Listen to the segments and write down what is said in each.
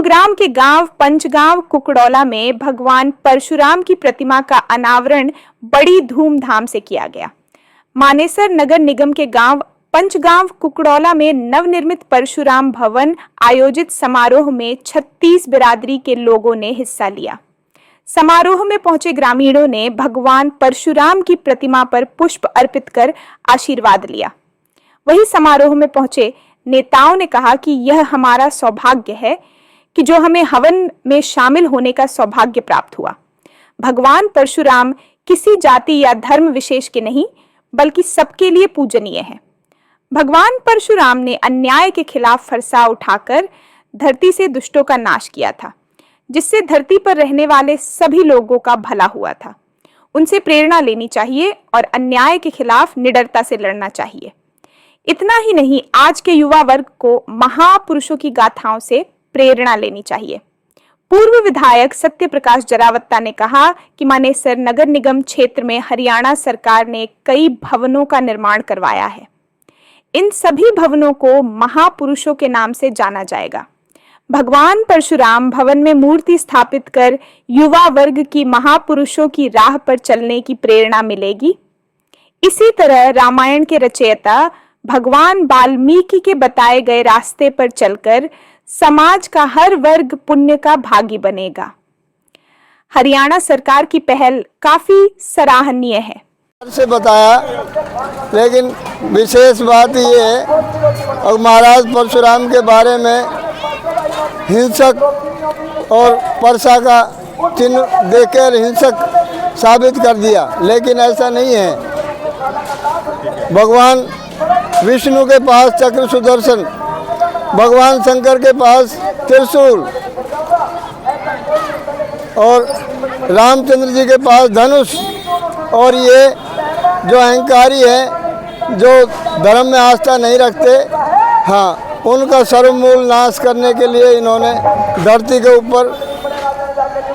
गुरुग्राम के गांव पंचगांव कुकड़ौला में भगवान परशुराम की प्रतिमा का अनावरण बड़ी धूमधाम से किया गया। मानेसर नगर निगम के गांव पंचगांव कुकड़ौला में नवनिर्मित परशुराम भवन आयोजित समारोह में 36 बिरादरी के लोगों ने हिस्सा लिया। समारोह में पहुंचे ग्रामीणों ने भगवान परशुराम की प्रतिमा पर पुष्प अर्पित कर आशीर्वाद लिया। वहीं समारोह में पहुंचे नेताओं ने कहा कि यह हमारा सौभाग्य है कि जो हमें हवन में शामिल होने का सौभाग्य प्राप्त हुआ। भगवान परशुराम किसी जाति या धर्म विशेष के नहीं, बल्कि सबके लिए पूजनीय है। भगवान परशुराम ने अन्याय के खिलाफ फरसा उठाकर धरती से दुष्टों का नाश किया था, जिससे धरती पर रहने वाले सभी लोगों का भला हुआ था। उनसे प्रेरणा लेनी चाहिए और अन्याय के खिलाफ निडरता से लड़ना चाहिए। इतना ही नहीं, आज के युवा वर्ग को महापुरुषों की गाथाओं से प्रेरणा लेनी चाहिए। पूर्व विधायक सत्य प्रकाश जरावत्ता ने कहा कि मानेसर नगर निगम क्षेत्र में हरियाणा सरकार ने कई भवनों का निर्माण करवाया है। इन सभी भवनों को महापुरुषों के नाम से जाना जाएगा। भगवान परशुराम भवन में मूर्ति स्थापित कर युवा वर्ग की महापुरुषों की राह पर चलने की प्रेरणा मिलेगी। इसी तरह रामायण के रचयिता भगवान वाल्मीकि के बताए गए रास्ते पर चलकर समाज का हर वर्ग पुण्य का भागी बनेगा। हरियाणा सरकार की पहल काफी सराहनीय है। से बताया, लेकिन विशेष बात ये है और महाराज परशुराम के बारे में हिंसक और परसा का चिन्ह देकर हिंसक साबित कर दिया, लेकिन ऐसा नहीं है। भगवान विष्णु के पास चक्र सुदर्शन, भगवान शंकर के पास त्रिशूल और रामचंद्र जी के पास धनुष, और ये जो अहंकारी है, जो धर्म में आस्था नहीं रखते, हाँ, उनका सर्वमूल नाश करने के लिए इन्होंने धरती के ऊपर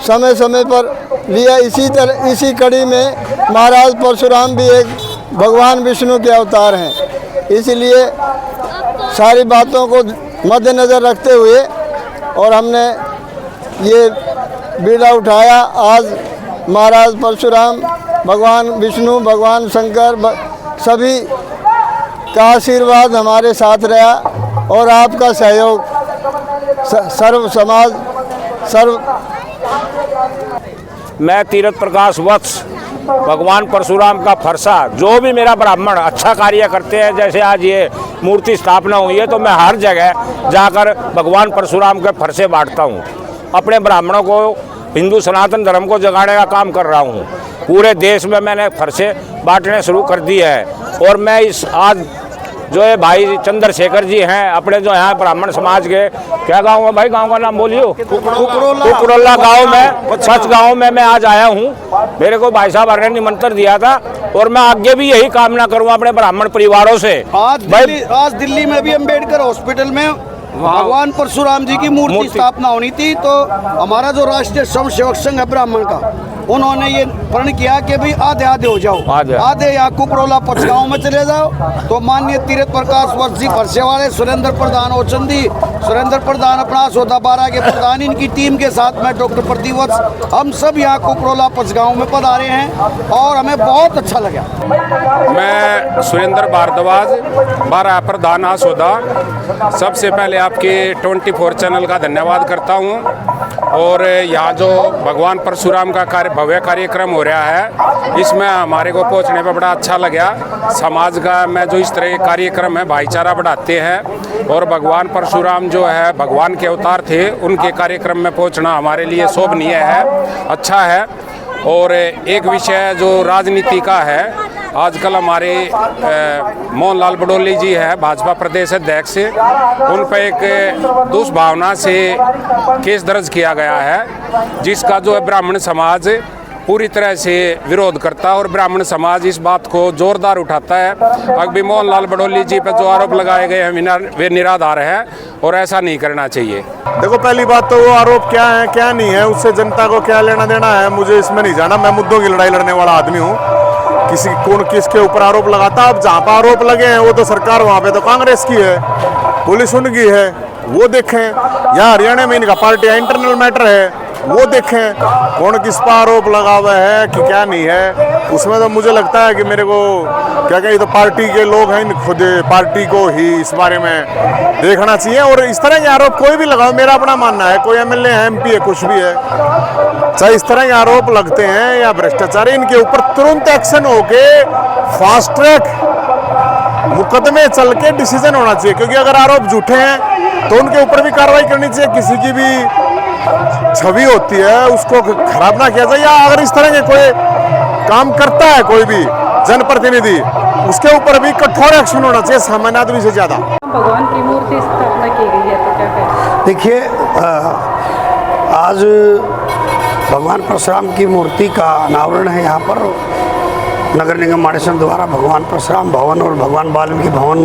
समय समय पर लिया। इसी कड़ी में महाराज परशुराम भी एक भगवान विष्णु के अवतार हैं। इसलिए सारी बातों को मद्देनज़र रखते हुए और हमने ये बीड़ा उठाया। आज महाराज परशुराम, भगवान विष्णु, भगवान शंकर, सभी का आशीर्वाद हमारे साथ रहा और आपका सहयोग सर्व समाज सर्व। मैं तीरथ प्रकाश वत्स भगवान परशुराम का फरसा, जो भी मेरा ब्राह्मण अच्छा कार्य करते हैं, जैसे आज ये मूर्ति स्थापना हुई है, तो मैं हर जगह जाकर भगवान परशुराम के फरसे बांटता हूँ। अपने ब्राह्मणों को, हिंदू सनातन धर्म को जगाने का काम कर रहा हूँ। पूरे देश में मैंने फरसे बांटने शुरू कर दिए हैं। और मैं इस आज जो है भाई चंद्रशेखर जी हैं, अपने जो यहाँ ब्राह्मण समाज के, क्या गांव है भाई, गांव का नाम बोलियो? कुकड़ौला गांव में, सच गांव में मैं आज आया हूँ। मेरे को भाई साहब ने निमंत्रण दिया था और मैं आगे भी यही कामना करूँ अपने ब्राह्मण परिवारों से। आज दिल्ली में भी अम्बेडकर हॉस्पिटल में भगवान परशुराम जी की मूर्ति स्थापना होनी थी, तो हमारा जो राष्ट्रीय स्वयं सेवक संघ है ब्राह्मण का, उन्होंने ये प्रण किया कि भाई आधे आधे हो जाओ, आधे यहाँ कुकड़ौला पंचगांव में चले जाओ। तो माननीय तीरथ प्रकाश वत्स जी फरसे वाले, सुरेंद्र प्रधान ओचंदी, सुरेंद्र प्रधान अपना 14-12 के प्रधान, इनकी टीम के साथ में डॉक्टर प्रदीप वत्स, हम सब यहाँ कुकड़ौला पंचगांव में पधारे हैं और हमें बहुत अच्छा लगा। मैं सुरेंद्र भारद्वाज, 12 प्रधान आसोदा। सबसे पहले आपके 24 चैनल का धन्यवाद करता हूँ। और यहाँ जो भगवान परशुराम का भव्य कार्यक्रम हो रहा है, इसमें हमारे को पहुँचने पर बड़ा अच्छा लगा। समाज का में जो इस तरह के कार्यक्रम है, भाईचारा बढ़ाते हैं और भगवान परशुराम जो है भगवान के अवतार थे, उनके कार्यक्रम में पहुँचना हमारे लिए शोभनीय है, अच्छा है। और एक विषय जो राजनीति का है, आजकल हमारे मोहनलाल बडोली जी है भाजपा प्रदेश अध्यक्ष, उन पर एक दुष्भावना से केस दर्ज किया गया है, जिसका जो है ब्राह्मण समाज पूरी तरह से विरोध करता है और ब्राह्मण समाज इस बात को जोरदार उठाता है। अभी मोहनलाल बडोली जी पर जो आरोप लगाए गए हैं वे निराधार हैं और ऐसा नहीं करना चाहिए। देखो, पहली बात तो वो आरोप क्या है क्या नहीं है, उससे जनता को क्या लेना देना है, मुझे इसमें नहीं जाना। मैं मुद्दों की लड़ाई लड़ने वाला आदमी हूँ। किसी कौन किसके ऊपर आरोप लगाता, अब जहाँ पर आरोप लगे हैं वो तो सरकार, वहाँ पे तो कांग्रेस की है, पुलिस उनकी है, वो देखें, या हरियाणा में इनका पार्टी इंटरनल मैटर है वो देखें, कौन किस पर आरोप लगा हुआ है कि क्या नहीं है। उसमें तो मुझे लगता है कि मेरे को क्या कहें, तो पार्टी के लोग हैं, खुद पार्टी को ही इस बारे में देखना चाहिए। और इस तरह के आरोप कोई भी लगाओ, मेरा अपना मानना है, कोई एमएलए है, एमपी है, कुछ भी है, चाहे इस तरह के आरोप लगते हैं या भ्रष्टाचार, इनके ऊपर तुरंत एक्शन होके फास्ट ट्रैक मुकदमे चल के डिसीजन होना चाहिए। क्योंकि अगर आरोप झूठे हैं तो उनके ऊपर भी कार्रवाई करनी चाहिए। किसी की भी छवि होती है उसको खराब ना किया जाए, या अगर इस तरह के कोई काम करता है कोई भी जनप्रतिनिधि, उसके ऊपर भी कठोर एक्शन होना चाहिए, सामान्य आदमी से ज्यादा। भगवान की मूर्ति स्थापना की गई है, तो क्या कहें? देखिए, आज भगवान परशुराम की मूर्ति का अनावरण है। यहाँ पर नगर निगम मानेसर द्वारा भगवान परशुराम भवन और भगवान वाल्मीकि भवन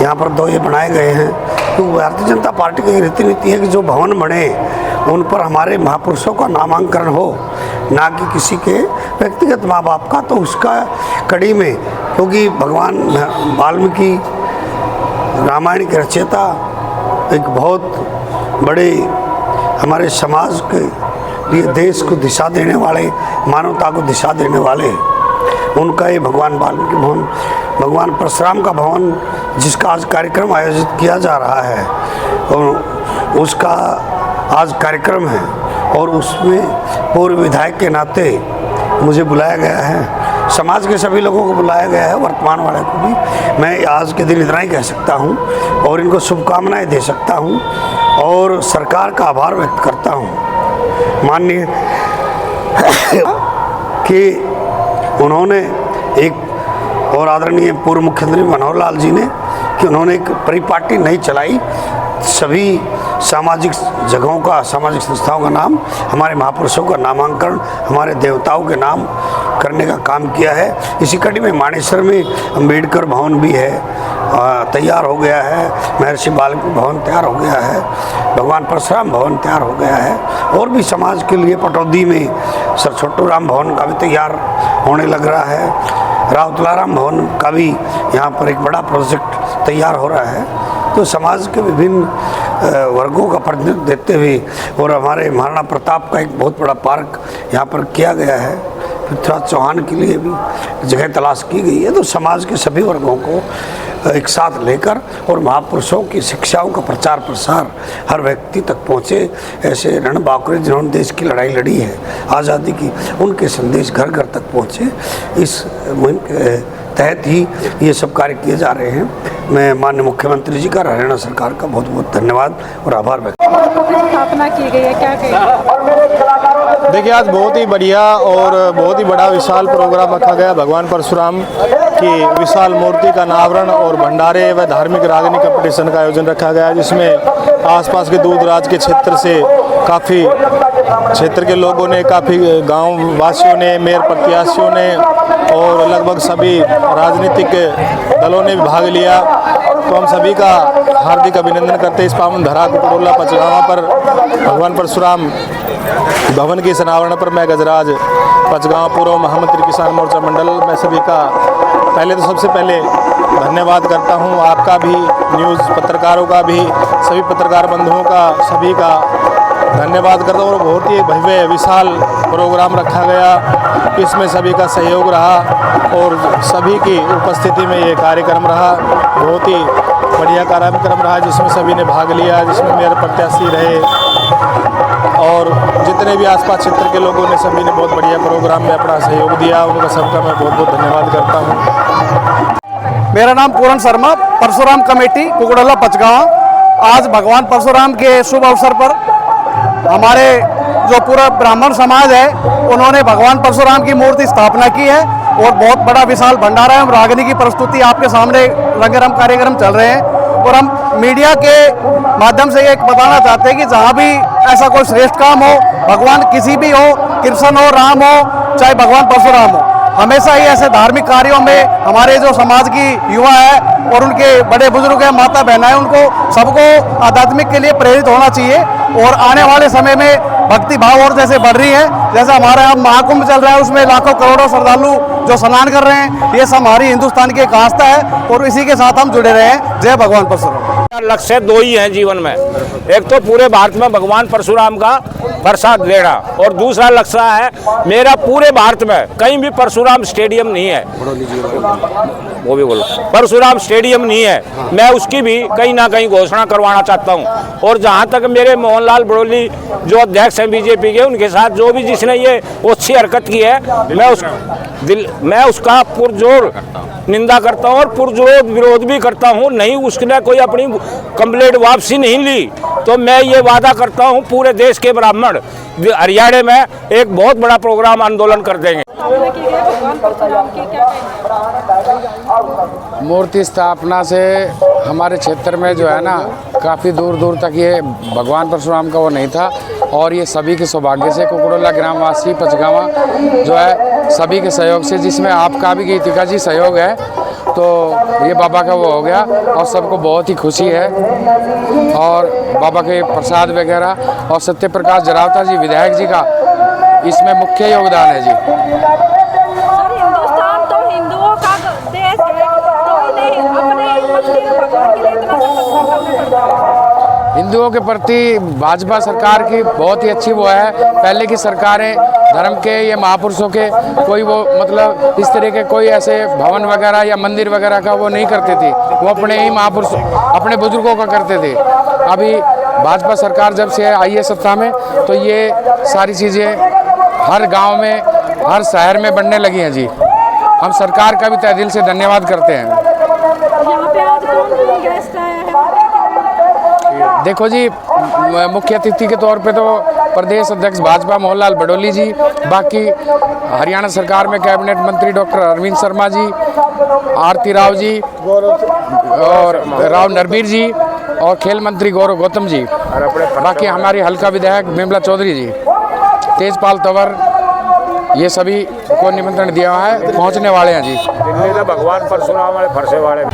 यहाँ पर दो ये बनाए गए हैं। तो भारतीय जनता पार्टी की रीति नीति है कि जो भवन बने उन पर हमारे महापुरुषों का नामांकन हो, ना कि किसी के व्यक्तिगत माँ बाप का। तो उसका कड़ी में, क्योंकि भगवान वाल्मीकि रामायण के रचयिता एक बहुत बड़े हमारे समाज के लिए, देश को दिशा देने वाले, मानवता को दिशा देने वाले, उनका ये भगवान वाल्मीकि भवन, भगवान परशुराम का भवन, जिसका आज कार्यक्रम आयोजित किया जा रहा है, और उसका आज कार्यक्रम है और उसमें पूर्व विधायक के नाते मुझे बुलाया गया है। समाज के सभी लोगों को बुलाया गया है, वर्तमान वाले को भी। मैं आज के दिन इतना ही कह सकता हूं और इनको शुभकामनाएं दे सकता हूं और सरकार का आभार व्यक्त करता हूं माननीय कि उन्होंने एक, और आदरणीय पूर्व मुख्यमंत्री मनोहर लाल जी ने, कि उन्होंने एक परिपाटी नहीं चलाई, सभी सामाजिक जगहों का, सामाजिक संस्थाओं का नाम, हमारे महापुरुषों का नामांकन, हमारे देवताओं के नाम करने का काम किया है। इसी कड़ी में मानेसर में अम्बेडकर भवन भी है, तैयार हो गया है, महर्षि वाल्मीकि भवन तैयार हो गया है, भगवान परशुराम भवन तैयार हो गया है, और भी समाज के लिए पटौदी में सर छोटू राम भवन का भी तैयार होने लग रहा है, राव तुलाराम भवन का भी यहाँ पर एक बड़ा प्रोजेक्ट तैयार हो रहा है। तो समाज के विभिन्न वर्गों का प्रतिनिधित्व देते हुए, और हमारे महाराणा प्रताप का एक बहुत बड़ा पार्क यहाँ पर किया गया है, पृथ्वीराज चौहान के लिए भी जगह तलाश की गई है। तो समाज के सभी वर्गों को एक साथ लेकर और महापुरुषों की शिक्षाओं का प्रचार प्रसार हर व्यक्ति तक पहुँचे, ऐसे रणबांकुरे जिन्होंने देश की लड़ाई लड़ी है आज़ादी की, उनके संदेश घर घर तक पहुँचे, इस मुहिम के तहत ही ये सब कार्य किए जा रहे हैं। मैं माननीय मुख्यमंत्री जी का, हरियाणा सरकार का बहुत बहुत धन्यवाद और आभार व्यक्त। स्थापना की गई है, क्या कहें? देखिए, आज बहुत ही बढ़िया और बहुत ही बड़ा विशाल प्रोग्राम रखा गया। भगवान परशुराम की विशाल मूर्ति का अनावरण और भंडारे व धार्मिक रागनी कंपटीशन का आयोजन रखा गया, जिसमें आसपास के दूर दराज के क्षेत्र से काफ़ी क्षेत्र के लोगों ने, काफ़ी गांव वासियों ने, मेयर प्रत्याशियों ने और लगभग सभी राजनीतिक दलों ने भी भाग लिया। तो हम सभी का हार्दिक अभिनंदन करते हैं। इस पावन धरा कुकड़ोला पचगांव पर भगवान परशुराम भवन के अनावरण पर मैं गजराज पचगांव पूर्व महामंत्री किसान मोर्चा मंडल में सभी का पहले तो सबसे पहले धन्यवाद करता हूं। आपका भी, न्यूज़ पत्रकारों का भी, सभी पत्रकार बंधुओं का, सभी का धन्यवाद करता हूँ। और बहुत ही भव्य विशाल प्रोग्राम रखा गया, इसमें सभी का सहयोग रहा और सभी की उपस्थिति में ये कार्यक्रम रहा। बहुत ही बढ़िया कार्यक्रम रहा जिसमें सभी ने भाग लिया, जिसमें मेयर प्रत्याशी रहे और जितने भी आसपास क्षेत्र के लोगों ने, सभी ने बहुत बढ़िया प्रोग्राम में अपना सहयोग दिया। उनका सबका मैं बहुत बहुत धन्यवाद करता हूँ। मेरा नाम पूरण शर्मा, परशुराम कमेटी कुकड़ोला पचगांव। आज भगवान परशुराम के शुभ अवसर पर हमारे जो पूरा ब्राह्मण समाज है, उन्होंने भगवान परशुराम की मूर्ति स्थापना की है और बहुत बड़ा विशाल भंडारा है। रागनी की प्रस्तुति आपके सामने रंगारंग कार्यक्रम चल रहे हैं और हम मीडिया के माध्यम से एक बताना चाहते हैं कि जहाँ भी ऐसा कोई श्रेष्ठ काम हो, भगवान किसी भी हो, कृष्ण हो, राम हो, चाहे भगवान परशुराम हो, हमेशा ही ऐसे धार्मिक कार्यों में हमारे जो समाज की युवा है और उनके बड़े बुजुर्ग हैं, माता बहना है, उनको सबको आध्यात्मिक के लिए प्रेरित होना चाहिए। और आने वाले समय में भक्ति भाव और जैसे बढ़ रही है, जैसा हमारे यहाँ महाकुंभ चल रहा है, उसमें लाखों करोड़ों श्रद्धालु जो स्नान कर रहे हैं, ये सब हमारी हिंदुस्तान की एक आस्था है और इसी के साथ हम जुड़े रहे हैं। जय भगवान परशुराम। लक्ष्य दो ही हैं जीवन में, एक तो पूरे भारत में भगवान परशुराम का प्रसाद लेना और दूसरा लक्ष्य है मेरा पूरे भारत में कहीं भी परशुराम स्टेडियम नहीं है, वो भी बोलो परशुराम स्टेडियम नहीं है, मैं उसकी भी कहीं ना कहीं घोषणा करवाना चाहता हूं। और जहां तक मेरे मोहनलाल बड़ोली जो अध्यक्ष हैं बीजेपी के, उनके साथ जो भी जिसने ये अच्छी हरकत की है, मैं उसका पुरजोर निंदा करता हूं और पुरजोर विरोध भी करता हूं। नहीं उसने कोई अपनी कंप्लेंट वापसी नहीं ली तो मैं ये वादा करता हूं पूरे देश के ब्राह्मण हरियाणा में एक बहुत बड़ा प्रोग्राम आंदोलन कर देंगे। भगवान परशुराम की क्या कहेंगे? मूर्ति स्थापना से हमारे क्षेत्र में जो है ना, काफ़ी दूर दूर तक ये भगवान परशुराम का वो नहीं था और ये सभी के सौभाग्य से कुकड़ोला ग्रामवासी पचगावा जो है सभी के सहयोग से, जिसमें आपका भी गीतिका जी सहयोग है, तो ये बाबा का वो हो गया और सबको बहुत ही खुशी है। और बाबा के प्रसाद वगैरह और सत्य प्रकाश जरावता जी विधायक जी का इसमें मुख्य योगदान है जी। सर, हिंदुस्तान तो हिंदुओं का देश है, तो इन्हें अपने मंदिर भगवान के लिए इतना सब करना पड़ता है। हिंदुओं के प्रति भाजपा सरकार की बहुत ही अच्छी वो है। पहले की सरकारें धर्म के या महापुरुषों के कोई वो मतलब इस तरह के कोई ऐसे भवन वगैरह या मंदिर वगैरह का वो नहीं करते थे, वो अपने ही महापुरुष अपने बुजुर्गों का करते थे। अभी भाजपा सरकार जब से आई है सत्ता में, तो ये सारी चीज़ें हर गांव में हर शहर में बनने लगी हैं जी। हम सरकार का भी तहे दिल से धन्यवाद करते हैं। यहाँ पे आज कौन गेस्ट आया है? देखो जी, मुख्य अतिथि के तौर पे तो प्रदेश अध्यक्ष भाजपा मोहनलाल बड़ोली जी, बाकी हरियाणा सरकार में कैबिनेट मंत्री डॉक्टर अरविंद शर्मा जी, आरती राव जी और राव नरबीर जी और खेल मंत्री गौरव गौतम जी, बाकी हमारी हल्का विधायक बिमला चौधरी जी, तेजपाल तंवर, ये सभी को निमंत्रण दिया है, पहुंचने वाले हैं जी। दिल्ली में भगवान परशुराम वाले फरसे वाले